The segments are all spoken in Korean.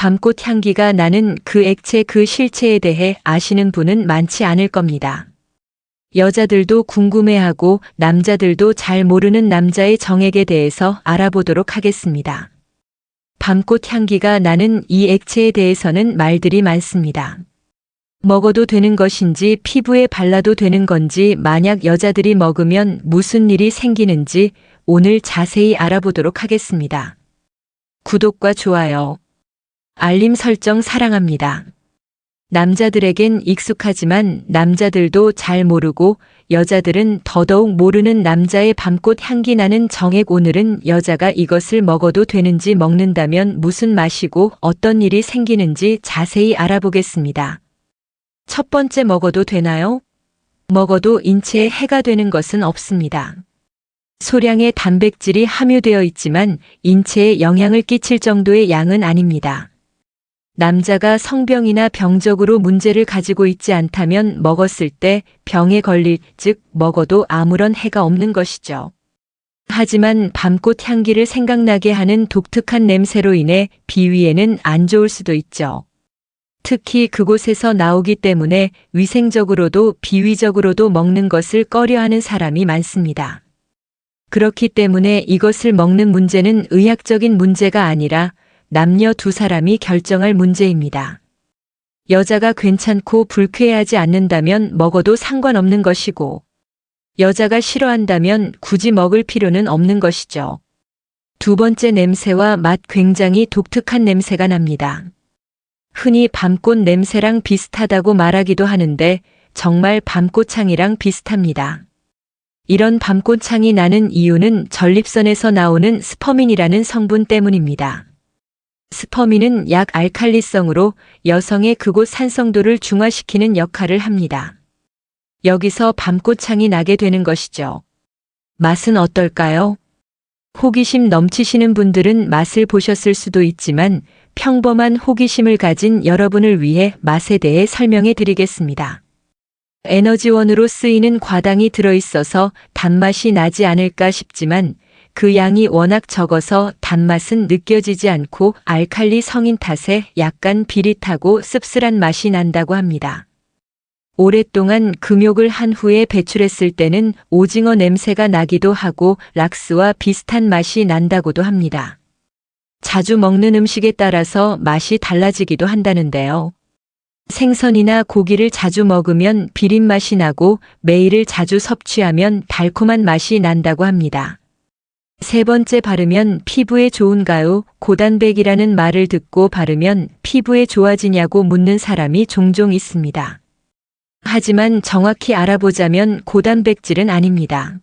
밤꽃 향기가 나는 그 액체 그 실체에 대해 아시는 분은 많지 않을 겁니다. 여자들도 궁금해하고 남자들도 잘 모르는 남자의 정액에 대해서 알아보도록 하겠습니다. 밤꽃 향기가 나는 이 액체에 대해서는 말들이 많습니다. 먹어도 되는 것인지 피부에 발라도 되는 건지 만약 여자들이 먹으면 무슨 일이 생기는지 오늘 자세히 알아보도록 하겠습니다. 구독과 좋아요, 알림 설정 사랑합니다. 남자들에겐 익숙하지만 남자들도 잘 모르고 여자들은 더더욱 모르는 남자의 밤꽃 향기 나는 정액. 오늘은 여자가 이것을 먹어도 되는지 먹는다면 무슨 맛이고 어떤 일이 생기는지 자세히 알아보겠습니다. 첫 번째, 먹어도 되나요? 먹어도 인체에 해가 되는 것은 없습니다. 소량의 단백질이 함유되어 있지만 인체에 영향을 끼칠 정도의 양은 아닙니다. 남자가 성병이나 병적으로 문제를 가지고 있지 않다면 먹었을 때 병에 걸릴, 즉 먹어도 아무런 해가 없는 것이죠. 하지만 밤꽃 향기를 생각나게 하는 독특한 냄새로 인해 비위에는 안 좋을 수도 있죠. 특히 그곳에서 나오기 때문에 위생적으로도 비위적으로도 먹는 것을 꺼려하는 사람이 많습니다. 그렇기 때문에 이것을 먹는 문제는 의학적인 문제가 아니라 남녀 두 사람이 결정할 문제입니다. 여자가 괜찮고 불쾌해하지 않는다면 먹어도 상관없는 것이고, 여자가 싫어한다면 굳이 먹을 필요는 없는 것이죠. 두 번째, 냄새와 맛. 굉장히 독특한 냄새가 납니다. 흔히 밤꽃 냄새랑 비슷하다고 말하기도 하는데 정말 밤꽃향이랑 비슷합니다. 이런 밤꽃향이 나는 이유는 전립선에서 나오는 스퍼민이라는 성분 때문입니다. 스퍼민은 약 알칼리성으로 여성의 그곳 산성도를 중화시키는 역할을 합니다. 여기서 밤꽃향이 나게 되는 것이죠. 맛은 어떨까요? 호기심 넘치시는 분들은 맛을 보셨을 수도 있지만 평범한 호기심을 가진 여러분을 위해 맛에 대해 설명해 드리겠습니다. 에너지원으로 쓰이는 과당이 들어있어서 단맛이 나지 않을까 싶지만 그 양이 워낙 적어서 단맛은 느껴지지 않고 알칼리 성인 탓에 약간 비릿하고 씁쓸한 맛이 난다고 합니다. 오랫동안 금욕을 한 후에 배출했을 때는 오징어 냄새가 나기도 하고 락스와 비슷한 맛이 난다고도 합니다. 자주 먹는 음식에 따라서 맛이 달라지기도 한다는데요. 생선이나 고기를 자주 먹으면 비린 맛이 나고 매일을 자주 섭취하면 달콤한 맛이 난다고 합니다. 세 번째, 바르면 피부에 좋은가요? 고단백이라는 말을 듣고 바르면 피부에 좋아지냐고 묻는 사람이 종종 있습니다. 하지만 정확히 알아보자면 고단백질은 아닙니다.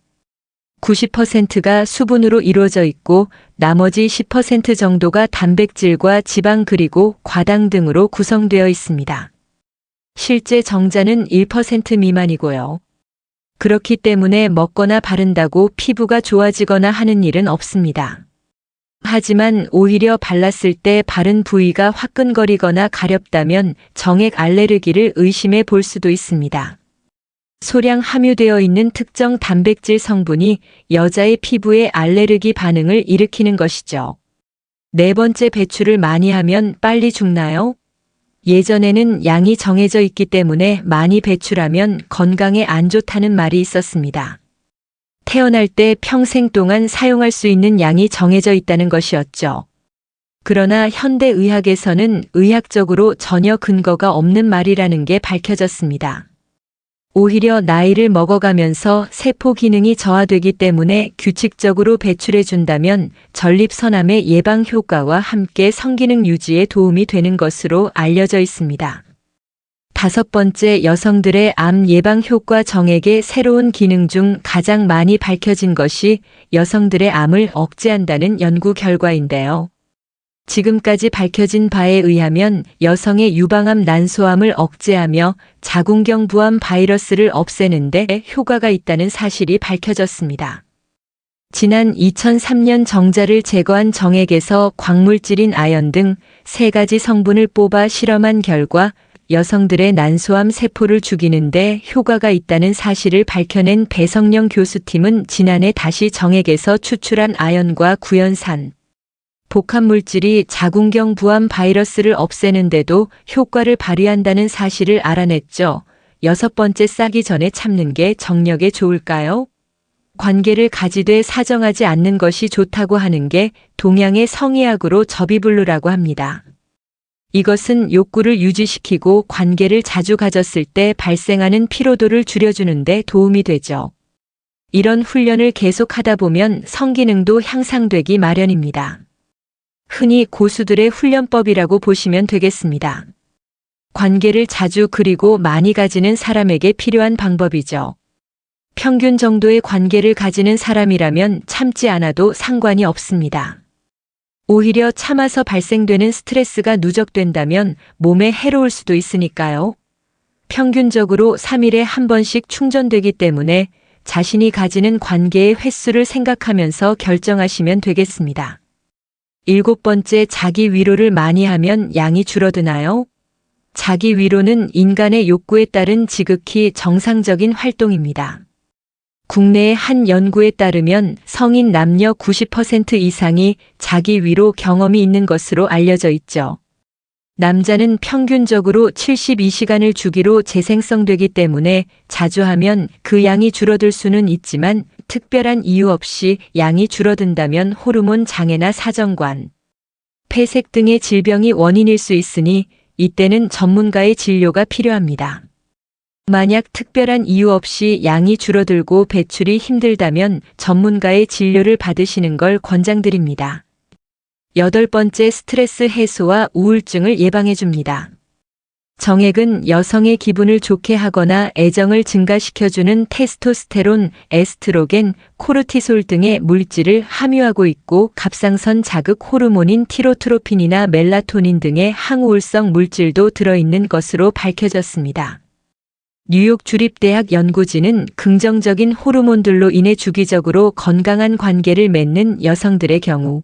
90%가 수분으로 이루어져 있고 나머지 10% 정도가 단백질과 지방 그리고 과당 등으로 구성되어 있습니다. 실제 정자는 1% 미만이고요. 그렇기 때문에 먹거나 바른다고 피부가 좋아지거나 하는 일은 없습니다. 하지만 오히려 발랐을 때 바른 부위가 화끈거리거나 가렵다면 정액 알레르기를 의심해 볼 수도 있습니다. 소량 함유되어 있는 특정 단백질 성분이 여자의 피부에 알레르기 반응을 일으키는 것이죠. 네 번째, 배출을 많이 하면 빨리 죽나요? 예전에는 양이 정해져 있기 때문에 많이 배출하면 건강에 안 좋다는 말이 있었습니다. 태어날 때 평생 동안 사용할 수 있는 양이 정해져 있다는 것이었죠. 그러나 현대의학에서는 의학적으로 전혀 근거가 없는 말이라는 게 밝혀졌습니다. 오히려 나이를 먹어가면서 세포 기능이 저하되기 때문에 규칙적으로 배출해준다면 전립선암의 예방 효과와 함께 성기능 유지에 도움이 되는 것으로 알려져 있습니다. 다섯 번째, 여성들의 암 예방 효과. 정액의 새로운 기능 중 가장 많이 밝혀진 것이 여성들의 암을 억제한다는 연구 결과인데요. 지금까지 밝혀진 바에 의하면 여성의 유방암 난소암을 억제하며 자궁경 부암 바이러스를 없애는 데 효과가 있다는 사실이 밝혀졌습니다. 지난 2003년 정자를 제거한 정액에서 광물질인 아연 등 3가지 성분을 뽑아 실험한 결과 여성들의 난소암 세포를 죽이는 데 효과가 있다는 사실을 밝혀낸 배성령 교수팀은 지난해 다시 정액에서 추출한 아연과 구연산, 복합물질이 자궁경 부암 바이러스를 없애는데도 효과를 발휘한다는 사실을 알아냈죠. 6번째, 싸기 전에 참는 게 정력에 좋을까요? 관계를 가지되 사정하지 않는 것이 좋다고 하는 게 동양의 성의학으로 접이불루라고 합니다. 이것은 욕구를 유지시키고 관계를 자주 가졌을 때 발생하는 피로도를 줄여주는 데 도움이 되죠. 이런 훈련을 계속하다 보면 성기능도 향상되기 마련입니다. 흔히 고수들의 훈련법이라고 보시면 되겠습니다. 관계를 자주 그리고 많이 가지는 사람에게 필요한 방법이죠. 평균 정도의 관계를 가지는 사람이라면 참지 않아도 상관이 없습니다. 오히려 참아서 발생되는 스트레스가 누적된다면 몸에 해로울 수도 있으니까요. 평균적으로 3일에 한 번씩 충전되기 때문에 자신이 가지는 관계의 횟수를 생각하면서 결정하시면 되겠습니다. 7번째, 자기 위로를 많이 하면 양이 줄어드나요? 자기 위로는 인간의 욕구에 따른 지극히 정상적인 활동입니다. 국내의 한 연구에 따르면 성인 남녀 90% 이상이 자기 위로 경험이 있는 것으로 알려져 있죠. 남자는 평균적으로 72시간을 주기로 재생성되기 때문에 자주 하면 그 양이 줄어들 수는 있지만 특별한 이유 없이 양이 줄어든다면 호르몬 장애나 사정관, 폐색 등의 질병이 원인일 수 있으니 이때는 전문가의 진료가 필요합니다. 만약 특별한 이유 없이 양이 줄어들고 배출이 힘들다면 전문가의 진료를 받으시는 걸 권장드립니다. 8번째, 스트레스 해소와 우울증을 예방해 줍니다. 정액은 여성의 기분을 좋게 하거나 애정을 증가시켜주는 테스토스테론, 에스트로겐, 코르티솔 등의 물질을 함유하고 있고 갑상선 자극 호르몬인 티로트로핀이나 멜라토닌 등의 항우울성 물질도 들어있는 것으로 밝혀졌습니다. 뉴욕 주립대학 연구진은 긍정적인 호르몬들로 인해 주기적으로 건강한 관계를 맺는 여성들의 경우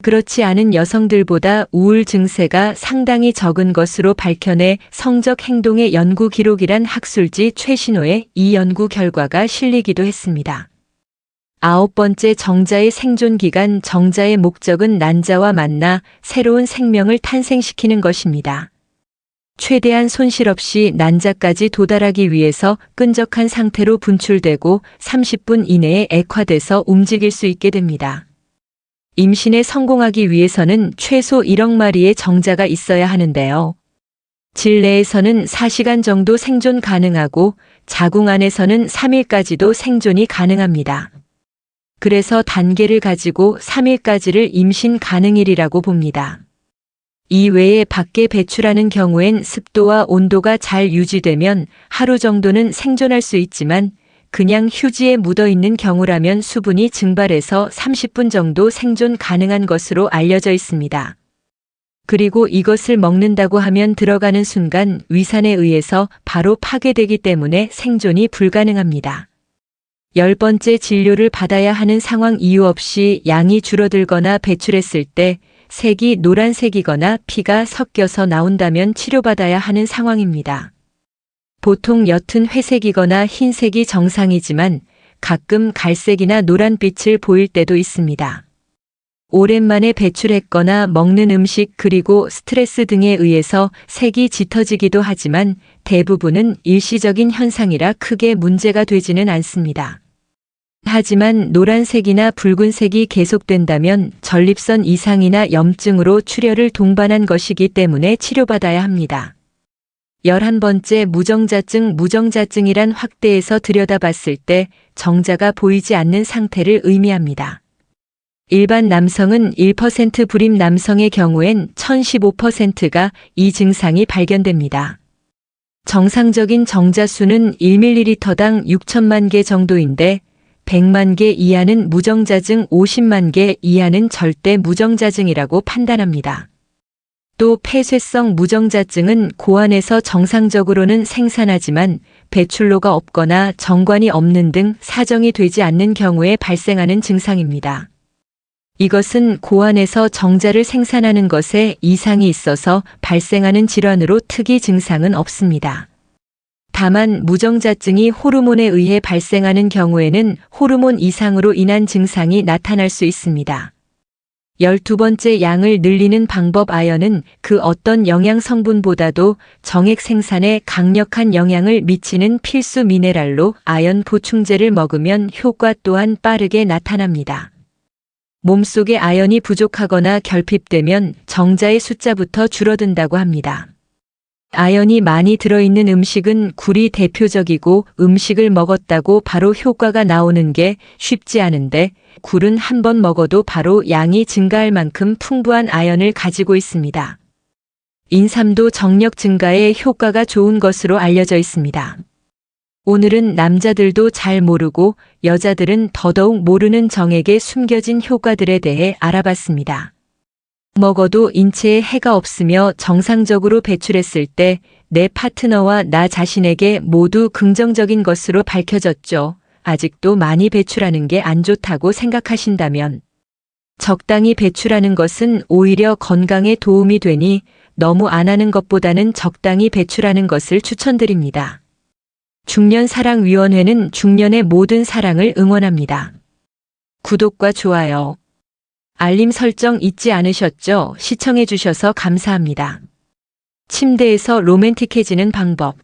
그렇지 않은 여성들보다 우울 증세가 상당히 적은 것으로 밝혀내 성적 행동의 연구 기록이란 학술지 최신호에 이 연구 결과가 실리기도 했습니다. 9번째, 정자의 생존 기간. 정자의 목적은 난자와 만나 새로운 생명을 탄생시키는 것입니다. 최대한 손실 없이 난자까지 도달하기 위해서 끈적한 상태로 분출되고 30분 이내에 액화돼서 움직일 수 있게 됩니다. 임신에 성공하기 위해서는 최소 1억 마리의 정자가 있어야 하는데요. 질 내에서는 4시간 정도 생존 가능하고 자궁 안에서는 3일까지도 생존이 가능합니다. 그래서 단계를 가지고 3일까지를 임신 가능일이라고 봅니다. 이 외에 밖에 배출하는 경우엔 습도와 온도가 잘 유지되면 하루 정도는 생존할 수 있지만 그냥 휴지에 묻어 있는 경우라면 수분이 증발해서 30분 정도 생존 가능한 것으로 알려져 있습니다. 그리고 이것을 먹는다고 하면 들어가는 순간 위산에 의해서 바로 파괴되기 때문에 생존이 불가능합니다. 10번째, 진료를 받아야 하는 상황. 이유 없이 양이 줄어들거나 배출했을 때 색이 노란색이거나 피가 섞여서 나온다면 치료받아야 하는 상황입니다. 보통 옅은 회색이거나 흰색이 정상이지만 가끔 갈색이나 노란빛을 보일 때도 있습니다. 오랜만에 배출했거나 먹는 음식 그리고 스트레스 등에 의해서 색이 짙어지기도 하지만 대부분은 일시적인 현상이라 크게 문제가 되지는 않습니다. 하지만 노란색이나 붉은색이 계속된다면 전립선 이상이나 염증으로 출혈을 동반한 것이기 때문에 치료받아야 합니다. 11번째, 무정자증. 무정자증이란 확대해서 들여다봤을 때 정자가 보이지 않는 상태를 의미합니다. 일반 남성은 1% 불임 남성의 경우엔 1015%가 이 증상이 발견됩니다. 정상적인 정자 수는 1ml당 6천만 개 정도인데 100만 개 이하는 무정자증, 50만 개 이하는 절대 무정자증이라고 판단합니다. 또 폐쇄성 무정자증은 고안에서 정상적으로는 생산하지만 배출로가 없거나 정관이 없는 등 사정이 되지 않는 경우에 발생하는 증상입니다. 이것은 고안에서 정자를 생산하는 것에 이상이 있어서 발생하는 질환으로 특이 증상은 없습니다. 다만 무정자증이 호르몬에 의해 발생하는 경우에는 호르몬 이상으로 인한 증상이 나타날 수 있습니다. 12번째 양을 늘리는 방법. 아연은 그 어떤 영양 성분보다도 정액 생산에 강력한 영향을 미치는 필수 미네랄로 아연 보충제를 먹으면 효과 또한 빠르게 나타납니다. 몸속에 아연이 부족하거나 결핍되면 정자의 숫자부터 줄어든다고 합니다. 아연이 많이 들어있는 음식은 굴이 대표적이고 음식을 먹었다고 바로 효과가 나오는 게 쉽지 않은데 굴은 한 번 먹어도 바로 양이 증가할 만큼 풍부한 아연을 가지고 있습니다. 인삼도 정력 증가에 효과가 좋은 것으로 알려져 있습니다. 오늘은 남자들도 잘 모르고 여자들은 더더욱 모르는 정액에 숨겨진 효과들에 대해 알아봤습니다. 먹어도 인체에 해가 없으며 정상적으로 배출했을 때 내 파트너와 나 자신에게 모두 긍정적인 것으로 밝혀졌죠. 아직도 많이 배출하는 게 안 좋다고 생각하신다면 적당히 배출하는 것은 오히려 건강에 도움이 되니 너무 안 하는 것보다는 적당히 배출하는 것을 추천드립니다. 중년사랑위원회는 중년의 모든 사랑을 응원합니다. 구독과 좋아요, 알림 설정 잊지 않으셨죠? 시청해 주셔서 감사합니다. 침대에서 로맨틱해지는 방법.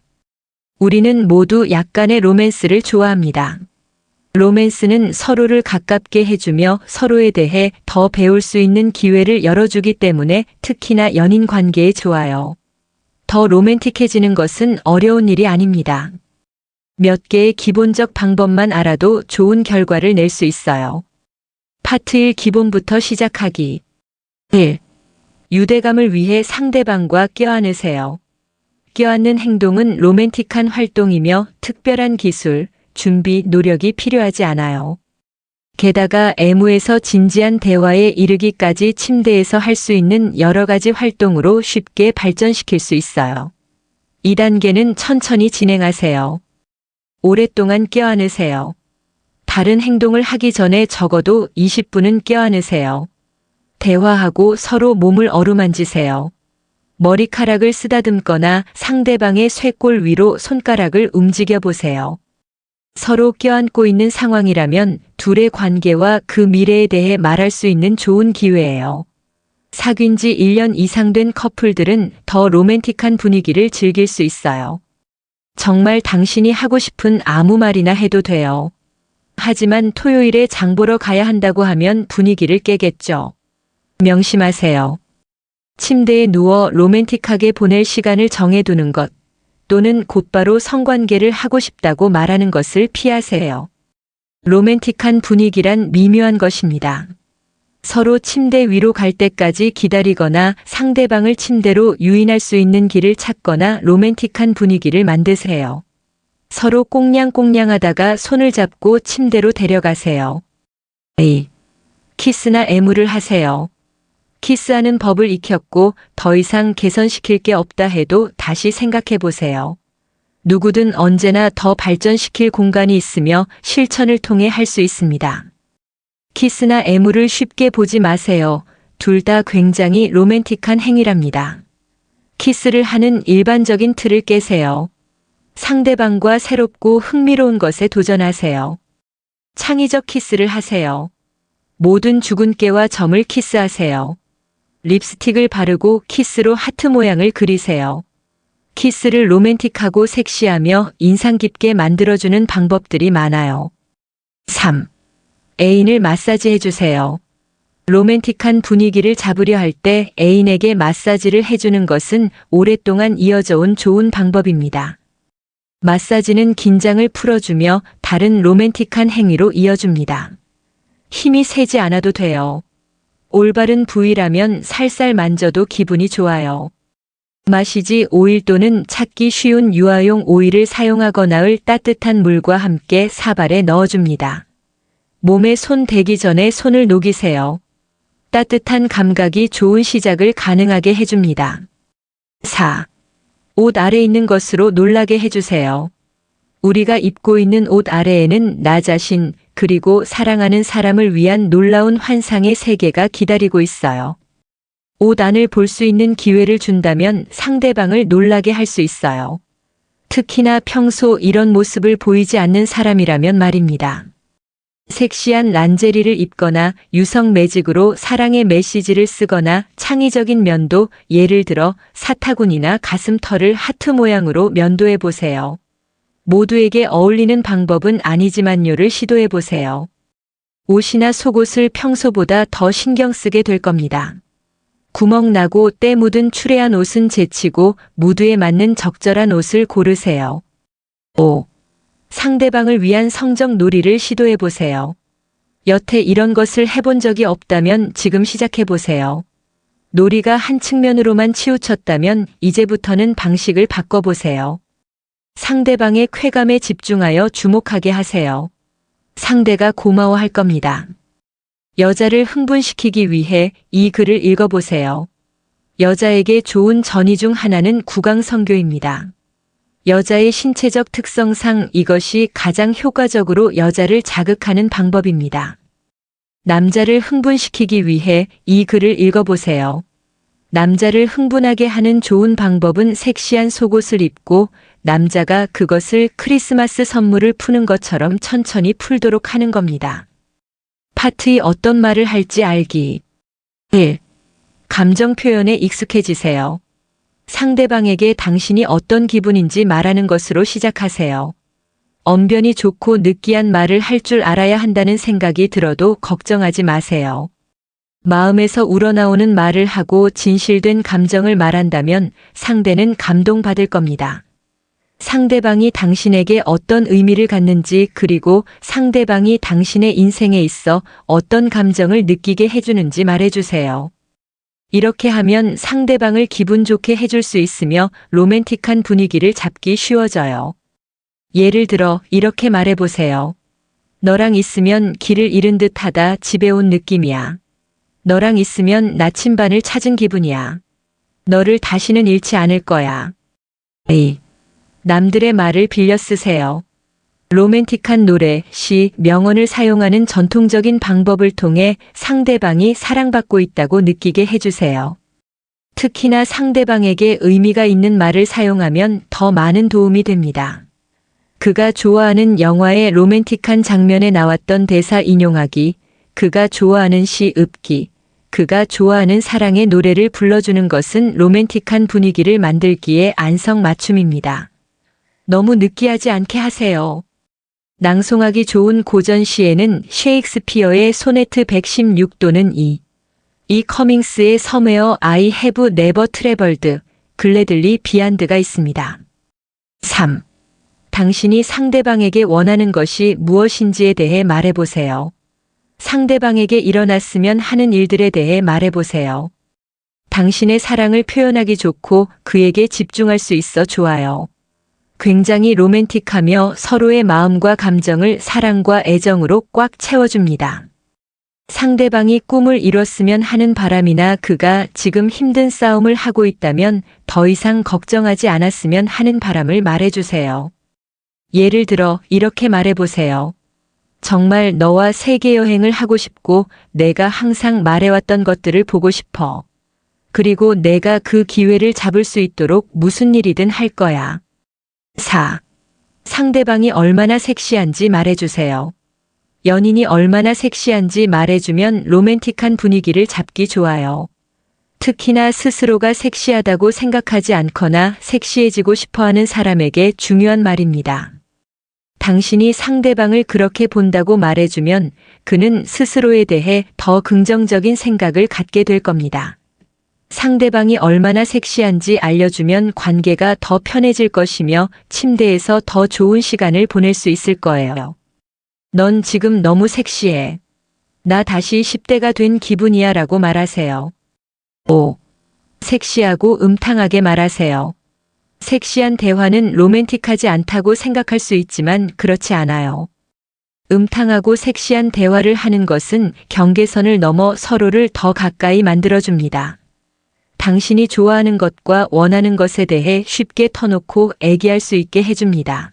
우리는 모두 약간의 로맨스를 좋아합니다. 로맨스는 서로를 가깝게 해주며 서로에 대해 더 배울 수 있는 기회를 열어주기 때문에 특히나 연인 관계에 좋아요. 더 로맨틱해지는 것은 어려운 일이 아닙니다. 몇 개의 기본적 방법만 알아도 좋은 결과를 낼 수 있어요. 파트 1. 기본부터 시작하기. 1. 유대감을 위해 상대방과 껴안으세요. 껴안는 행동은 로맨틱한 활동이며 특별한 기술, 준비, 노력이 필요하지 않아요. 게다가 애무에서 진지한 대화에 이르기까지 침대에서 할 수 있는 여러 가지 활동으로 쉽게 발전시킬 수 있어요. 2단계는 천천히 진행하세요. 오랫동안 껴안으세요. 다른 행동을 하기 전에 적어도 20분은 껴안으세요. 대화하고 서로 몸을 어루만지세요. 머리카락을 쓰다듬거나 상대방의 쇄골 위로 손가락을 움직여 보세요. 서로 껴안고 있는 상황이라면 둘의 관계와 그 미래에 대해 말할 수 있는 좋은 기회예요. 사귄 지 1년 이상 된 커플들은 더 로맨틱한 분위기를 즐길 수 있어요. 정말 당신이 하고 싶은 아무 말이나 해도 돼요. 하지만 토요일에 장 보러 가야 한다고 하면 분위기를 깨겠죠. 명심하세요. 침대에 누워 로맨틱하게 보낼 시간을 정해두는 것, 또는 곧바로 성관계를 하고 싶다고 말하는 것을 피하세요. 로맨틱한 분위기란 미묘한 것입니다. 서로 침대 위로 갈 때까지 기다리거나 상대방을 침대로 유인할 수 있는 길을 찾거나 로맨틱한 분위기를 만드세요. 서로 꽁냥꽁냥하다가 손을 잡고 침대로 데려가세요. A. 키스나 애무를 하세요. 키스하는 법을 익혔고 더 이상 개선시킬 게 없다 해도 다시 생각해 보세요. 누구든 언제나 더 발전시킬 공간이 있으며 실천을 통해 할 수 있습니다. 키스나 애무를 쉽게 보지 마세요. 둘 다 굉장히 로맨틱한 행위랍니다. 키스를 하는 일반적인 틀을 깨세요. 상대방과 새롭고 흥미로운 것에 도전하세요. 창의적 키스를 하세요. 모든 주근깨와 점을 키스하세요. 립스틱을 바르고 키스로 하트 모양을 그리세요. 키스를 로맨틱하고 섹시하며 인상 깊게 만들어주는 방법들이 많아요. 3. 애인을 마사지 해주세요. 로맨틱한 분위기를 잡으려 할 때 애인에게 마사지를 해주는 것은 오랫동안 이어져 온 좋은 방법입니다. 마사지는 긴장을 풀어주며 다른 로맨틱한 행위로 이어줍니다. 힘이 세지 않아도 돼요. 올바른 부위라면 살살 만져도 기분이 좋아요. 마시지 오일 또는 찾기 쉬운 유아용 오일을 사용하거나를 따뜻한 물과 함께 사발에 넣어줍니다. 몸에 손 대기 전에 손을 녹이세요. 따뜻한 감각이 좋은 시작을 가능하게 해줍니다. 4. 옷 아래 있는 것으로 놀라게 해주세요. 우리가 입고 있는 옷 아래에는 나 자신, 그리고 사랑하는 사람을 위한 놀라운 환상의 세계가 기다리고 있어요. 옷 안을 볼 수 있는 기회를 준다면 상대방을 놀라게 할 수 있어요. 특히나 평소 이런 모습을 보이지 않는 사람이라면 말입니다. 섹시한 란제리를 입거나 유성 매직으로 사랑의 메시지를 쓰거나 창의적인 면도, 예를 들어 사타구니나 가슴털을 하트 모양으로 면도해 보세요. 모두에게 어울리는 방법은 아니지만요를 시도해 보세요. 옷이나 속옷을 평소보다 더 신경 쓰게 될 겁니다. 구멍 나고 때 묻은 추레한 옷은 제치고 무드에 맞는 적절한 옷을 고르세요. 5. 상대방을 위한 성적 놀이를 시도해 보세요. 여태 이런 것을 해본 적이 없다면 지금 시작해 보세요. 놀이가 한 측면으로만 치우쳤다면 이제부터는 방식을 바꿔보세요. 상대방의 쾌감에 집중하여 주목하게 하세요. 상대가 고마워할 겁니다. 여자를 흥분시키기 위해 이 글을 읽어보세요. 여자에게 좋은 전의 중 하나는 구강성교입니다. 여자의 신체적 특성상 이것이 가장 효과적으로 여자를 자극하는 방법입니다. 남자를 흥분시키기 위해 이 글을 읽어보세요. 남자를 흥분하게 하는 좋은 방법은 섹시한 속옷을 입고 남자가 그것을 크리스마스 선물을 푸는 것처럼 천천히 풀도록 하는 겁니다. 파트의 어떤 말을 할지 알기. 1. 감정 표현에 익숙해지세요. 상대방에게 당신이 어떤 기분인지 말하는 것으로 시작하세요. 언변이 좋고 느끼한 말을 할 줄 알아야 한다는 생각이 들어도 걱정하지 마세요. 마음에서 우러나오는 말을 하고 진실된 감정을 말한다면 상대는 감동받을 겁니다. 상대방이 당신에게 어떤 의미를 갖는지 그리고 상대방이 당신의 인생에 있어 어떤 감정을 느끼게 해주는지 말해주세요. 이렇게 하면 상대방을 기분 좋게 해줄 수 있으며 로맨틱한 분위기를 잡기 쉬워져요. 예를 들어 이렇게 말해보세요. 너랑 있으면 길을 잃은 듯하다 집에 온 느낌이야. 너랑 있으면 나침반을 찾은 기분이야. 너를 다시는 잃지 않을 거야. A. 남들의 말을 빌려 쓰세요. 로맨틱한 노래, 시, 명언을 사용하는 전통적인 방법을 통해 상대방이 사랑받고 있다고 느끼게 해주세요. 특히나 상대방에게 의미가 있는 말을 사용하면 더 많은 도움이 됩니다. 그가 좋아하는 영화의 로맨틱한 장면에 나왔던 대사 인용하기, 그가 좋아하는 시 읊기, 그가 좋아하는 사랑의 노래를 불러주는 것은 로맨틱한 분위기를 만들기에 안성맞춤입니다. 너무 느끼하지 않게 하세요. 낭송하기 좋은 고전 시에는 셰익스피어의 소네트 116 또는 이 커밍스의 Somewhere I Have Never Traveled, 글래들리 비안드가 있습니다. 3. 당신이 상대방에게 원하는 것이 무엇인지에 대해 말해보세요. 상대방에게 일어났으면 하는 일들에 대해 말해보세요. 당신의 사랑을 표현하기 좋고 그에게 집중할 수 있어 좋아요. 굉장히 로맨틱하며 서로의 마음과 감정을 사랑과 애정으로 꽉 채워줍니다. 상대방이 꿈을 이뤘으면 하는 바람이나 그가 지금 힘든 싸움을 하고 있다면 더 이상 걱정하지 않았으면 하는 바람을 말해주세요. 예를 들어 이렇게 말해보세요. 정말 너와 세계 여행을 하고 싶고 내가 항상 말해왔던 것들을 보고 싶어. 그리고 내가 그 기회를 잡을 수 있도록 무슨 일이든 할 거야. 4. 상대방이 얼마나 섹시한지 말해주세요. 연인이 얼마나 섹시한지 말해주면 로맨틱한 분위기를 잡기 좋아요. 특히나 스스로가 섹시하다고 생각하지 않거나 섹시해지고 싶어하는 사람에게 중요한 말입니다. 당신이 상대방을 그렇게 본다고 말해주면 그는 스스로에 대해 더 긍정적인 생각을 갖게 될 겁니다. 상대방이 얼마나 섹시한지 알려주면 관계가 더 편해질 것이며 침대에서 더 좋은 시간을 보낼 수 있을 거예요. 넌 지금 너무 섹시해. 나 다시 10대가 된 기분이야 라고 말하세요. 5. 섹시하고 음탕하게 말하세요. 섹시한 대화는 로맨틱하지 않다고 생각할 수 있지만 그렇지 않아요. 음탕하고 섹시한 대화를 하는 것은 경계선을 넘어 서로를 더 가까이 만들어줍니다. 당신이 좋아하는 것과 원하는 것에 대해 쉽게 터놓고 얘기할 수 있게 해줍니다.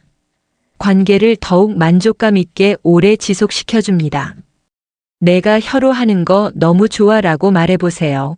관계를 더욱 만족감 있게 오래 지속시켜줍니다. 내가 혀로 하는 거 너무 좋아 라고 말해보세요.